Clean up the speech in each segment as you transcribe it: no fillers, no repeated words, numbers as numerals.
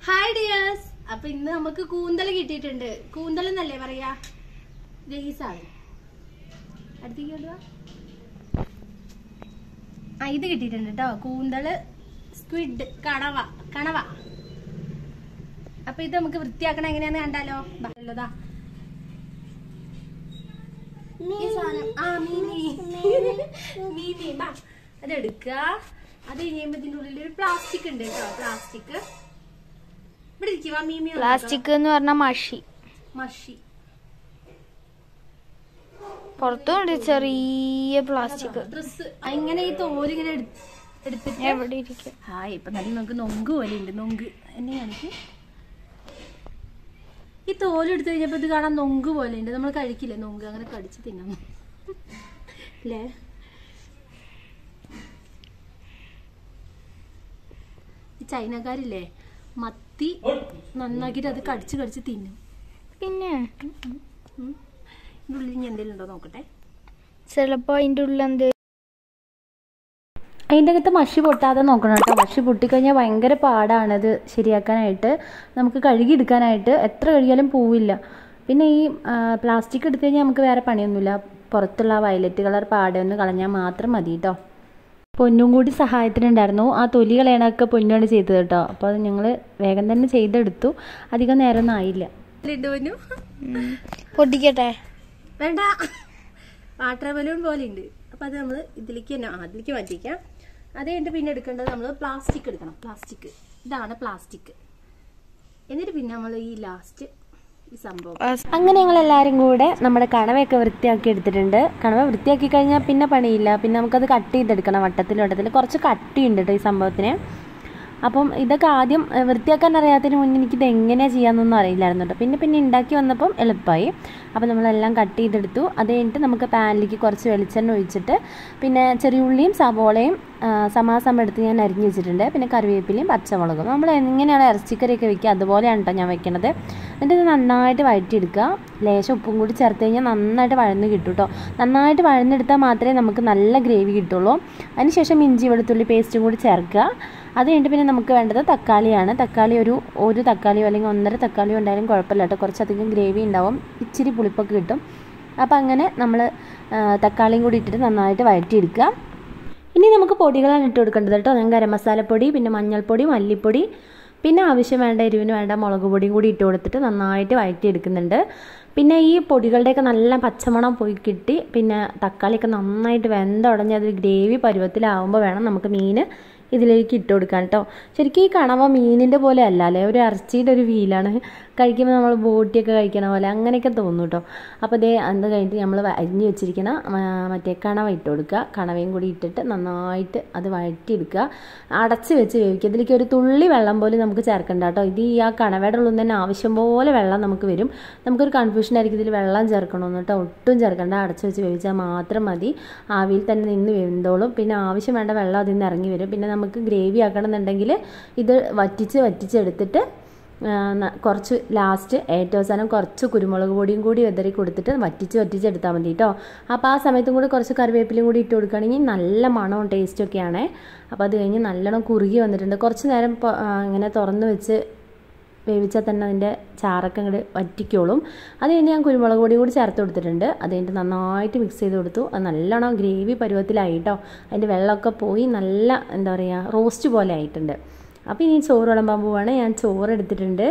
Hi dears. അപ്പൊ ഇന്ന് നമുക്ക് കൂന്തൽ കിട്ടിയിട്ടുണ്ട്. കൂന്തൽ എന്നല്ലേ പറയാ, ജെയ്സാണ്. അടുത്തേക്ക് ഇത് കിട്ടിയിട്ടുണ്ട് കേട്ടോ. കൂന്തല്, സ്ക്വിഡ്, കണവ. അപ്പൊ ഇത് നമുക്ക് വൃത്തിയാക്കണം എങ്ങനെയാന്ന് കണ്ടാലോ. ഉള്ളതാ ഈ സാധനം. മീനി അതെടുക്കുക. അത് കഴിയുമ്പോ ഇതിന്റെ ഉള്ളിൽ ഒരു പ്ലാസ്റ്റിക് ഉണ്ട് കേട്ടോ. പ്ലാസ്റ്റിക് പ്ലാസ്റ്റിക് എന്ന് പറഞ്ഞ മഷി പുറത്തുണ്ട് ചെറിയ പ്ലാസ്റ്റിക് ഡ്രസ്. ഇങ്ങനെ ഈ തോലിങ്ങനെ എടുത്തിട്ട് എവിടെ ഇരിക്കും. ഇപ്പൊ നല്ല നമുക്ക് നൊങ്ക് പോലെ ഉണ്ട്. നൊങ്ക് എന്നെ കാണിക്ക്. ഈ തോലെടുത്ത് കഴിഞ്ഞപ്പോ ഇത് കാണാൻ നൊങ്ക് പോലെ ഉണ്ട്. നമ്മൾ കഴിക്കില്ലേ നൊങ്ക്, അങ്ങനെ കടിച്ച് തിന്നണം അല്ലേ. ഈ ചൈനക്കാരില്ലേ മത്തി നന്നാക്കിട്ട് അത് കടിച്ച് തിന്നും. പിന്നെ ഇതിന്റെ ഉള്ളിൽ ഇനി എന്തെങ്കിലും ഉണ്ടോ നോക്കട്ടെ. ചിലപ്പോ അതിന്റെ ഉള്ളിൽ അതിൻ്റെ അകത്ത് മഷി പൊട്ടാതെ നോക്കണം കേട്ടോ. മഷി പൊട്ടിക്കഴിഞ്ഞാൽ ഭയങ്കര പാടാണത് ശരിയാക്കാനായിട്ട്. നമുക്ക് കഴുകിയെടുക്കാനായിട്ട് എത്ര കഴുകിയാലും പോവില്ല. പിന്നെ ഈ പ്ലാസ്റ്റിക് എടുത്തു കഴിഞ്ഞാൽ നമുക്ക് വേറെ പണിയൊന്നുമില്ല. പുറത്തുള്ള വയലറ്റ് കളർ പാടൊന്ന് കളഞ്ഞാൽ മാത്രം മതി കേട്ടോ. പൊന്നും കൂടി സഹായത്തിനുണ്ടായിരുന്നു. ആ തൊലി കളയണൊക്കെ പൊന്നാണ് ചെയ്തത് കേട്ടോ. അപ്പോൾ അത് ഞങ്ങൾ വേഗം തന്നെ ചെയ്തെടുത്തു. അധികം നേരമൊന്നും ആയില്ല. പൊട്ടിക്കട്ടെ? വേണ്ട, വാട്ടർ ബലൂൺ പോലെ ഉണ്ട്. അപ്പോൾ അത് നമ്മൾ ഇതിലേക്ക് മാറ്റിക്കാം. അത് കഴിഞ്ഞിട്ട് പിന്നെ എടുക്കേണ്ടത് നമ്മൾ പ്ലാസ്റ്റിക് എടുക്കണം. ഇതാണ് പ്ലാസ്റ്റിക്. എന്നിട്ട് പിന്നെ നമ്മൾ ഈ ലാസ്റ്റ് ഈ സംഭവം. അങ്ങനെ ഞങ്ങൾ എല്ലാവരും കൂടെ നമ്മുടെ കണവയൊക്കെ വൃത്തിയാക്കി എടുത്തിട്ടുണ്ട്. കണവ വൃത്തിയാക്കി കഴിഞ്ഞാൽ പിന്നെ പണിയില്ല. പിന്നെ നമുക്കത് കട്ട് ചെയ്തെടുക്കണം. വട്ടത്തിൽ കുറച്ച് കട്ടിയുണ്ട് കേട്ടോ ഈ സംഭവത്തിന്. അപ്പം ഇതൊക്കെ ആദ്യം വൃത്തിയാക്കാൻ അറിയാത്തതിന് മുന്നേ എനിക്കിത് എങ്ങനെയാണ് ചെയ്യാമെന്നൊന്നും അറിയില്ലായിരുന്നു കേട്ടോ. പിന്നെ ഉണ്ടാക്കി വന്നപ്പം എളുപ്പമായി. അപ്പോൾ നമ്മളെല്ലാം കട്ട് ചെയ്തെടുത്തു. അത് കഴിഞ്ഞിട്ട് നമുക്ക് പാനിലേക്ക് കുറച്ച് വെളിച്ചെണ്ണ ഒഴിച്ചിട്ട് പിന്നെ ചെറിയ ഉള്ളിയും സവോളയും സമാസം എടുത്ത് ഞാൻ അരിഞ്ഞ് വെച്ചിട്ടുണ്ട്. പിന്നെ കറിവേപ്പിലയും പച്ചമുളകും. നമ്മൾ എങ്ങനെയാണ് ഇറച്ചിക്കറിയൊക്കെ വെക്കുക അതുപോലെയാണ് കേട്ടോ ഞാൻ വെക്കണത്. എന്നിട്ട് ഇത് നന്നായിട്ട് വഴറ്റിയെടുക്കുക. ലേശം ഉപ്പും കൂടി ചേർത്ത് കഴിഞ്ഞാൽ നന്നായിട്ട് വഴന്ന് കിട്ടും കേട്ടോ. നന്നായിട്ട് വഴന്നെടുത്താൽ മാത്രമേ നമുക്ക് നല്ല ഗ്രേവി കിട്ടുള്ളൂ. അതിനുശേഷം ഇഞ്ചി വെളുത്തുള്ളി പേസ്റ്റും കൂടി ചേർക്കുക. അത് കഴിഞ്ഞിട്ട് പിന്നെ നമുക്ക് വേണ്ടത് തക്കാളിയാണ്. തക്കാളി ഒരു തക്കാളിയോ അല്ലെങ്കിൽ 1.5 തക്കാളിയോ ഉണ്ടായാലും കുഴപ്പമില്ല കേട്ടോ. കുറച്ചധികം ഗ്രേവി ഉണ്ടാവും, ഇച്ചിരി പുളിപ്പൊക്കെ കിട്ടും. അപ്പോൾ അങ്ങനെ നമ്മൾ തക്കാളിയും കൂടി ഇട്ടിട്ട് നന്നായിട്ട് വഴറ്റിയെടുക്കുക. ഇനി നമുക്ക് പൊടികളാണ് ഇട്ട് കൊടുക്കേണ്ടത് കേട്ടോ. ഞാൻ ഗരം മസാലപ്പൊടി, പിന്നെ മഞ്ഞൾപ്പൊടി, മല്ലിപ്പൊടി, പിന്നെ ആവശ്യം വേണ്ട എരിവിന് വേണ്ട മുളക് പൊടിയും കൂടി ഇട്ട് കൊടുത്തിട്ട് നന്നായിട്ട് വഴറ്റിയെടുക്കുന്നുണ്ട്. പിന്നെ ഈ പൊടികളുടെയൊക്കെ നല്ല പച്ചമണം പോയി കിട്ടി. പിന്നെ തക്കാളിയൊക്കെ നന്നായിട്ട് വെന്തുടഞ്ഞ് അത് ഗ്രേവി പരുവത്തിലാവുമ്പോൾ വേണം നമുക്ക് മീൻ ഇതിലേക്ക് ഇട്ട് കൊടുക്കാൻ കേട്ടോ. ശരിക്കും ഈ കണവ മീനിൻ്റെ പോലെ അല്ല അല്ലേ, ഒരു ഇറച്ചിയുടെ ഒരു ഫീലാണ്. കഴിക്കുമ്പോൾ നമ്മൾ ബോട്ടിയൊക്കെ കഴിക്കണ പോലെ അങ്ങനെയൊക്കെ തോന്നും കേട്ടോ. അപ്പോൾ അത് കഴിഞ്ഞിട്ട് നമ്മൾ അരിഞ്ഞ് വെച്ചിരിക്കുന്ന മറ്റേ കണവ ഇട്ട് കൊടുക്കുക. കണവയും കൂടി ഇട്ടിട്ട് നന്നായിട്ട് അത് വഴറ്റിയെടുക്കുക. അടച്ച് വെച്ച് വേവിക്കുക. ഇതിലേക്ക് ഒരു തുള്ളി വെള്ളം പോലും നമുക്ക് ചേർക്കണ്ട കേട്ടോ. ഇത് ഈ കണവയുടെ ഉള്ളിൽ തന്നെ ആവശ്യം പോലെ വെള്ളം നമുക്ക് വരും. നമുക്കൊരു കൺഫ്യൂഷൻ ആയിരിക്കും ഇതിൽ വെള്ളം ചേർക്കണമെന്ന് കേട്ടോ. ഒട്ടും ചേർക്കണ്ട. അടച്ച് വെച്ച് വേവിച്ചാൽ മാത്രം മതി. ആവിയിൽ തന്നെ നിന്ന് വെന്തോളും. പിന്നെ ആവശ്യം വേണ്ട വെള്ളം അതിൽ നിന്ന് ഇറങ്ങി വരും. പിന്നെ നമുക്ക് ഗ്രേവി ആക്കണമെന്നുണ്ടെങ്കിൽ ഇത് വറ്റിച്ചെടുത്തിട്ട് കുറച്ച് ലാസ്റ്റ് ഏറ്റവും അവസാനം കുറച്ച് കുരുമുളക് പൊടിയും കൂടി വെതറി കൊടുത്തിട്ട് വറ്റിച്ചെടുത്താൽ മതി കേട്ടോ. അപ്പോൾ ആ സമയത്തും കൂടി കുറച്ച് കറിവേപ്പിലയും കൂടി ഇട്ട് കൊടുക്കുകയാണെങ്കിൽ നല്ല മണവും ടേസ്റ്റൊക്കെയാണ്. അപ്പോൾ അത് കഴിഞ്ഞ് നല്ലോണം കുറുകി വന്നിട്ടുണ്ട്. കുറച്ച് നേരം ഇങ്ങനെ തുറന്ന് വെച്ച് വേവിച്ചാൽ തന്നെ അതിൻ്റെ ചാറൊക്കെ അങ്ങോട്ട് വറ്റിക്കോളും. അത് കഴിഞ്ഞ് ഞാൻ കുരുമുളക് പൊടിയും കൂടി ചേർത്ത് കൊടുത്തിട്ടുണ്ട്. അത് കഴിഞ്ഞിട്ട് നന്നായിട്ട് മിക്സ് ചെയ്ത് കൊടുത്തു. അത് നല്ലോണം ഗ്രേവി പരുവത്തിലായി കേട്ടോ. അതിൻ്റെ വെള്ളമൊക്കെ പോയി നല്ല എന്താ പറയുക റോസ്റ്റ് പോലെ ആയിട്ടുണ്ട്. അപ്പോൾ ഇനി ചോറ് വിളമ്പാൻ പോവുകയാണ്. ഞാൻ ചോറ് എടുത്തിട്ടുണ്ട്.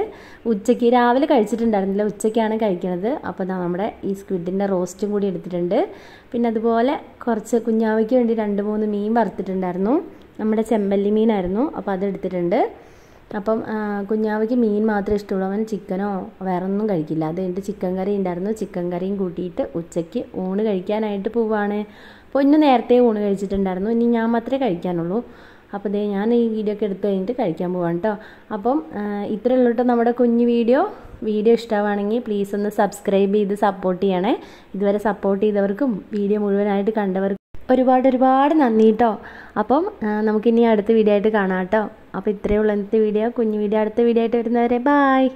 ഉച്ചയ്ക്ക് രാവിലെ കഴിച്ചിട്ടുണ്ടായിരുന്നില്ല, ഉച്ചയ്ക്കാണ് കഴിക്കുന്നത്. അപ്പോൾ നമ്മുടെ ഈ സ്ക്വിഡിൻ്റെ റോസ്റ്റും കൂടി എടുത്തിട്ടുണ്ട്. പിന്നെ അതുപോലെ കുറച്ച് കുഞ്ഞാവയ്ക്ക് വേണ്ടി 2-3 മീൻ വറുത്തിട്ടുണ്ടായിരുന്നു. നമ്മുടെ ചെമ്പല്ലി മീനായിരുന്നു. അപ്പോൾ അതെടുത്തിട്ടുണ്ട്. അപ്പം കുഞ്ഞാവയ്ക്ക് മീൻ മാത്രമേ ഇഷ്ടമുള്ളൂ. അവൻ ചിക്കനോ വേറെ ഒന്നും കഴിക്കില്ല. അത് കഴിഞ്ഞിട്ട് ചിക്കൻ കറി ഉണ്ടായിരുന്നു. ചിക്കൻ കറിയും കൂട്ടിയിട്ട് ഉച്ചയ്ക്ക് ഊണ് കഴിക്കാനായിട്ട് പോവുകയാണ്. പൊന്നു നേരത്തെ ഊണ് കഴിച്ചിട്ടുണ്ടായിരുന്നു. ഇനി ഞാൻ മാത്രമേ കഴിക്കാനുള്ളൂ. അപ്പോൾ ഞാൻ ഈ വീഡിയോ ഒക്കെ എടുത്ത് കഴിഞ്ഞിട്ട് കഴിക്കാൻ പോവാണ് കേട്ടോ. അപ്പം ഇത്രയേ ഉള്ളൂ കേട്ടോ നമ്മുടെ കുഞ്ഞു വീഡിയോ ഇഷ്ടമാണെങ്കിൽ പ്ലീസ് ഒന്ന് സബ്സ്ക്രൈബ് ചെയ്ത് സപ്പോർട്ട് ചെയ്യണേ. ഇതുവരെ സപ്പോർട്ട് ചെയ്തവർക്കും വീഡിയോ മുഴുവനായിട്ട് കണ്ടവർക്കും ഒരുപാട് നന്ദി കേട്ടോ. അപ്പം നമുക്കിനി അടുത്ത വീഡിയോ ആയിട്ട് കാണാം കേട്ടോ. അപ്പോൾ ഇത്രയേ ഉള്ളൂ ഇന്നത്തെ വീഡിയോ. കുഞ്ഞു വീഡിയോ അടുത്ത വീഡിയോ ആയിട്ട് വരുന്നവരെ ബായ്.